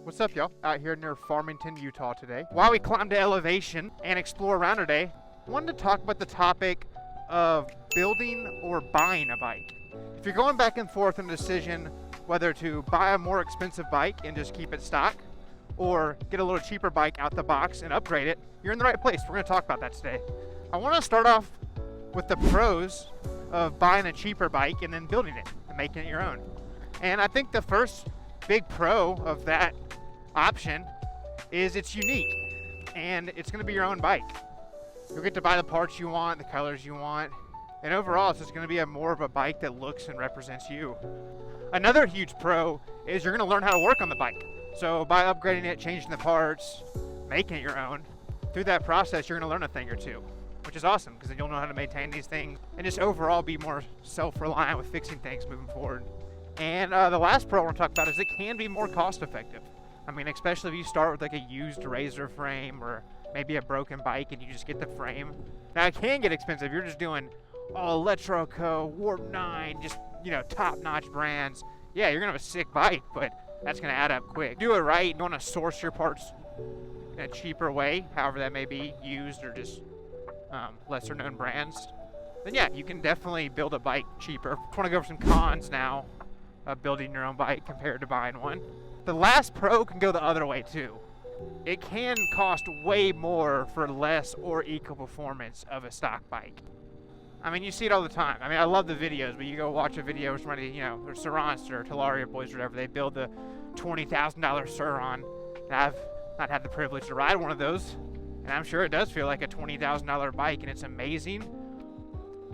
What's up, y'all? Out here near Farmington, Utah today. While we climb to elevation and explore around today, I wanted to talk about the topic of building or buying a bike. If you're going back and forth in a decision whether to buy a more expensive bike and just keep it stock, or get a little cheaper bike out the box and upgrade it, you're in the right place. We're going to talk about that today. I want to start off with the pros of buying a cheaper bike and then building it and making it your own. And I think the first big pro of that option is it's unique and it's going to be your own bike. You'll get to buy the parts you want, the colors you want, and overall it's just going to be more of a bike that looks and represents you. Another huge pro is you're going to learn how to work on the bike. So by upgrading it, changing the parts, making it your own, through that process you're going to learn a thing or two, which is awesome because then you'll know how to maintain these things and just overall be more self-reliant with fixing things moving forward. And the last pro I want to talk about is it can be more cost effective. I mean, especially if you start with like a used razor frame or maybe a broken bike and you just get the frame. Now it can get expensive. You're just doing Electroco, Warp 9, just, top-notch brands. Yeah, you're gonna have a sick bike, but that's gonna add up quick. Do it right. You want to source your parts in a cheaper way, however that may be, used or just lesser known brands. Then yeah, you can definitely build a bike cheaper. I want to go over some cons now of building your own bike compared to buying one. The last pro can go the other way too. It can cost way more for less or equal performance of a stock bike. I mean, you see it all the time. I mean, I love the videos, but you go watch a video of somebody, or surrons or talaria boys or whatever, they build the $20,000 surron. And I've not had the privilege to ride one of those, and I'm sure it does feel like a $20,000 bike and it's amazing.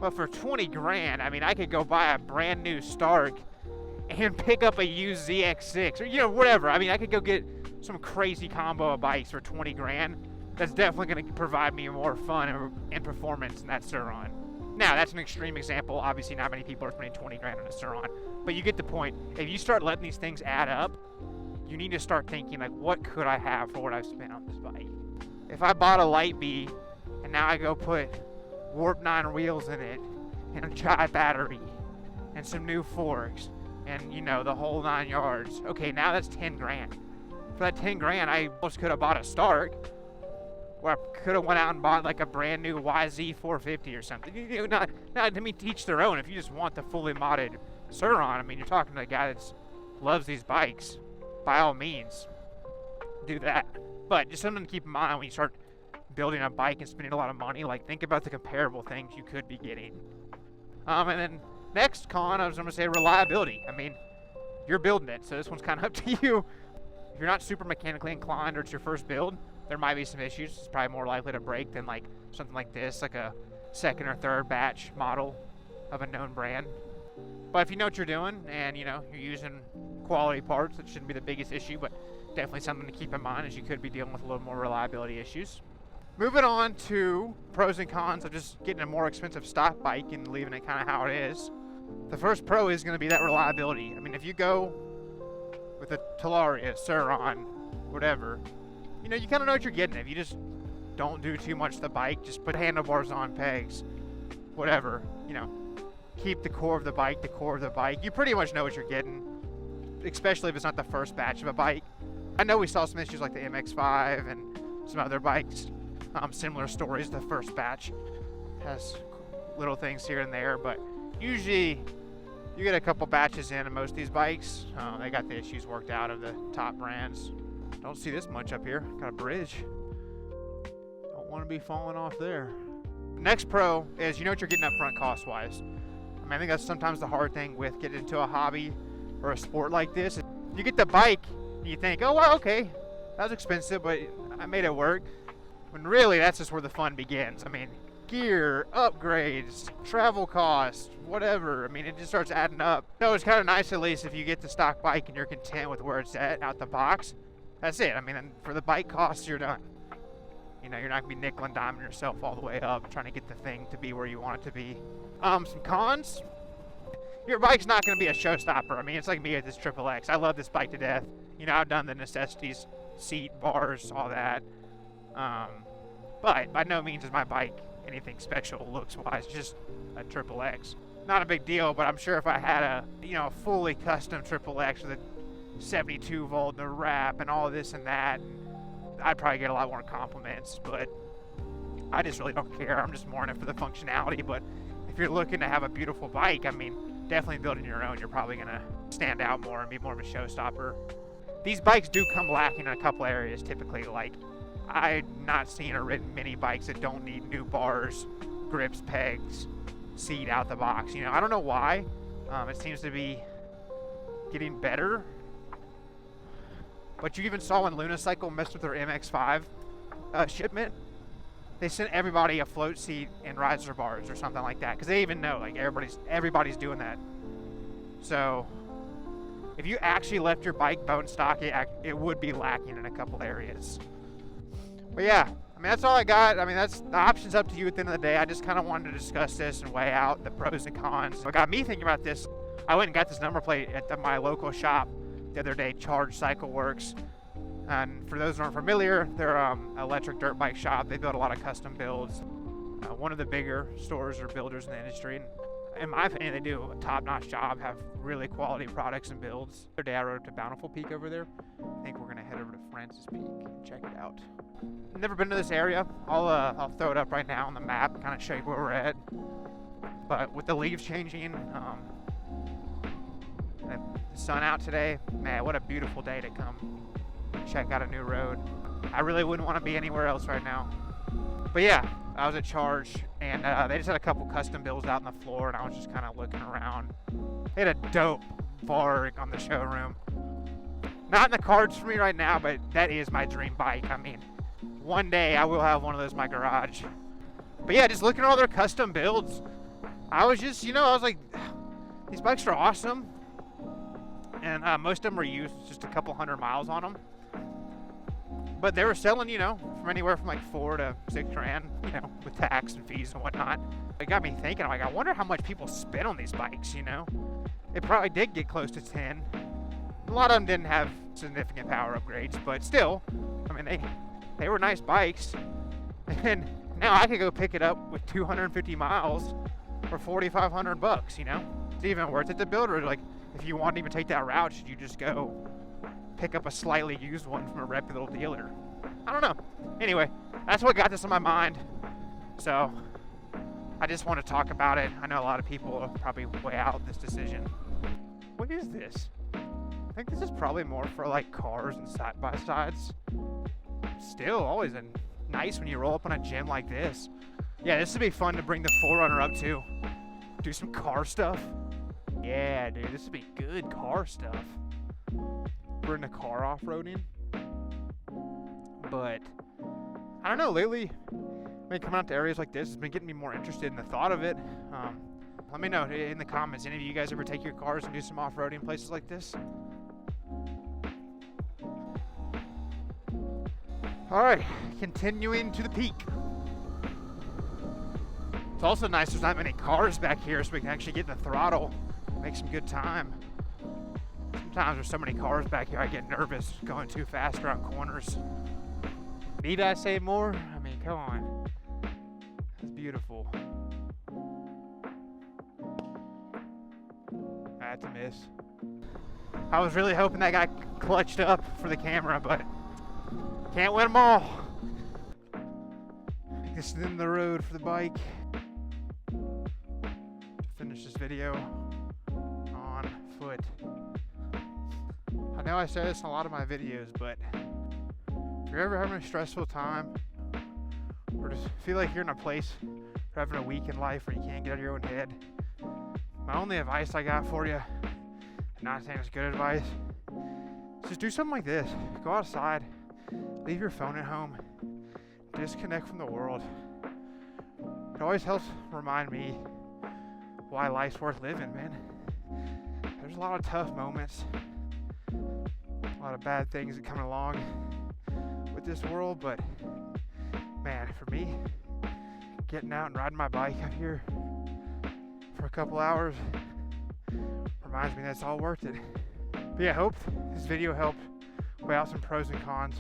But for 20 grand, I mean, I could go buy a brand new Stark and pick up a used ZX6 or whatever. I mean, I could go get some crazy combo of bikes for 20 grand. That's definitely going to provide me more fun and performance in that surron. Now, that's an extreme example. Obviously, not many people are spending 20 grand on a surron, but you get the point. If you start letting these things add up, you need to start thinking, like, what could I have for what I've spent on this bike? If I bought a Light B and now I go put Warp 9 wheels in it and a Jive battery and some new forks and the whole 9 yards, okay, now that's 10 grand. For that 10 grand, I almost could have bought a Stark, or I could have went out and bought like a brand new YZ 450 or something. Not to me, teach their own. If you just want the fully modded surron, I mean, you're talking to a guy that loves these bikes. By all means, do that. But just something to keep in mind when you start building a bike and spending a lot of money. Like, think about the comparable things you could be getting. And then next con, I was going to say reliability. I mean, you're building it, so this one's kind of up to you. If you're not super mechanically inclined or it's your first build, there might be some issues. It's probably more likely to break than like something like this, like a second or third batch model of a known brand. But if you know what you're doing and you're using quality parts, that shouldn't be the biggest issue, but definitely something to keep in mind as you could be dealing with a little more reliability issues. Moving on to pros and cons of just getting a more expensive stock bike and leaving it kind of how it is. The first pro is going to be that reliability. I mean, if you go with a talaria, surron, whatever, you kind of know what you're getting. If you just don't do too much to the bike, just put handlebars on pegs, whatever, keep the core of the bike, you pretty much know what you're getting, especially if it's not the first batch of a bike. I know we saw some issues like the MX-5 and some other bikes, similar stories. The first batch has little things here and there, but usually you get a couple batches in most of these bikes. They got the issues worked out of the top brands. Don't see this much up here. Got a bridge. Don't want to be falling off there. Next pro is you know what you're getting up front cost wise. I mean, I think that's sometimes the hard thing with getting into a hobby or a sport like this. You get the bike and you think, oh well, okay, that was expensive, but I made it work. When really that's just where the fun begins. I mean, gear, upgrades, travel costs, whatever. I mean, it just starts adding up. So it's kind of nice at least if you get the stock bike and you're content with where it's at out the box. That's it. I mean, for the bike costs, you're done. You're not going to be nickel and diming yourself all the way up trying to get the thing to be where you want it to be. Some cons. Your bike's not going to be a showstopper. I mean, it's like me with this Triple X. I love this bike to death. I've done the necessities, seat, bars, all that. But by no means is my bike anything special looks-wise, just a Triple X. Not a big deal, but I'm sure if I had a fully custom Triple X with a 72 volt, the wrap, and all this and that. I'd probably get a lot more compliments, but I just really don't care. I'm just more in it for the functionality. But if you're looking to have a beautiful bike, I mean, definitely building your own, you're probably gonna stand out more and be more of a showstopper. These bikes do come lacking in a couple areas typically. Like, I've not seen or ridden many bikes that don't need new bars, grips, pegs, seat out the box. You know, I don't know why. It seems to be getting better. But you even saw when Lunacycle messed with their MX-5 shipment, they sent everybody a float seat and riser bars or something like that, because they even know, like, everybody's doing that. So if you actually left your bike bone stock, it would be lacking in a couple areas. But yeah, I mean, that's all I got. I mean, that's the option's up to you at the end of the day. I just kind of wanted to discuss this and weigh out the pros and cons. What got me thinking about this, I went and got this number plate at my local shop the other day, Charge Cycle Works. And for those who aren't familiar, they're an electric dirt bike shop. They build a lot of custom builds. One of the bigger stores or builders in the industry. And in my opinion, they do a top-notch job, have really quality products and builds. The other day I rode up to Bountiful Peak over there. I think we're gonna head over to Francis Peak and check it out. I've never been to this area. I'll throw it up right now on the map, kind of show you where we're at. But with the leaves changing, and the sun out today, man, what a beautiful day to come check out a new road. I really wouldn't want to be anywhere else right now. But yeah, I was at Charge, and they just had a couple custom builds out on the floor, and I was just kind of looking around. They had a dope Varg on the showroom. Not in the cards for me right now, but that is my dream bike. I mean, one day I will have one of those in my garage. But yeah, just looking at all their custom builds, I was just, I was like, these bikes are awesome. And most of them were used, just a couple 100 miles on them. But they were selling, from anywhere from like $4 to $6 grand, with tax and fees and whatnot. It got me thinking, I'm like, I wonder how much people spend on these bikes, It probably did get close to 10. A lot of them didn't have significant power upgrades, but still, I mean, they were nice bikes. And now I could go pick it up with 250 miles for $4,500, It's even worth it to build, or like, if you want to even take that route, should you just go pick up a slightly used one from a reputable dealer? I don't know. Anyway, that's what got this on my mind. So I just want to talk about it. I know a lot of people will probably weigh out this decision. What is this? I think this is probably more for like cars and side-by-sides. Still, always nice when you roll up on a gym like this. Yeah, this would be fun to bring the 4Runner up to. Do some car stuff. Yeah, dude, this would be good car stuff. We're in the car off-roading. But I don't know, lately, coming out to areas like this has been getting me more interested in the thought of it. Let me know in the comments. Any of you guys ever take your cars and do some off-roading places like this? All right, continuing to the peak. It's also nice there's not many cars back here, so we can actually get in the throttle, make some good time. Sometimes there's so many cars back here, I get nervous going too fast around corners. Need I say more? I mean, come on. It's beautiful. That's a miss. I was really hoping that got clutched up for the camera, but can't win them all. This is in the road for the bike. Finish this video on foot. I know I say this in a lot of my videos, but if you're ever having a stressful time or just feel like you're in a place or having a week in life where you can't get out of your own head, my only advice I got for you, not saying it's good advice, is just do something like this. Go outside, leave your phone at home, disconnect from the world. It always helps remind me why life's worth living, man. There's a lot of tough moments, a lot of bad things that come along with this world, but man, for me, getting out and riding my bike out here for a couple hours reminds me that's all worth it. But yeah, I hope this video helped weigh out some pros and cons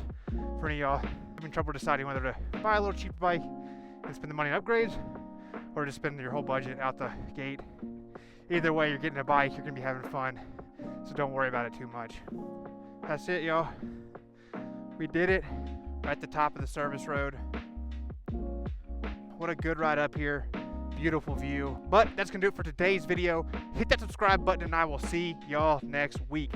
for any of y'all having trouble deciding whether to buy a little cheaper bike and spend the money on upgrades, or just spend your whole budget out the gate. Either way, you're getting a bike, you're gonna be having fun, so don't worry about it too much. That's it, y'all. We did it. We're at the top of the service road. What a good ride up here. Beautiful view. But that's gonna do it for today's video. Hit that subscribe button and I will see y'all next week.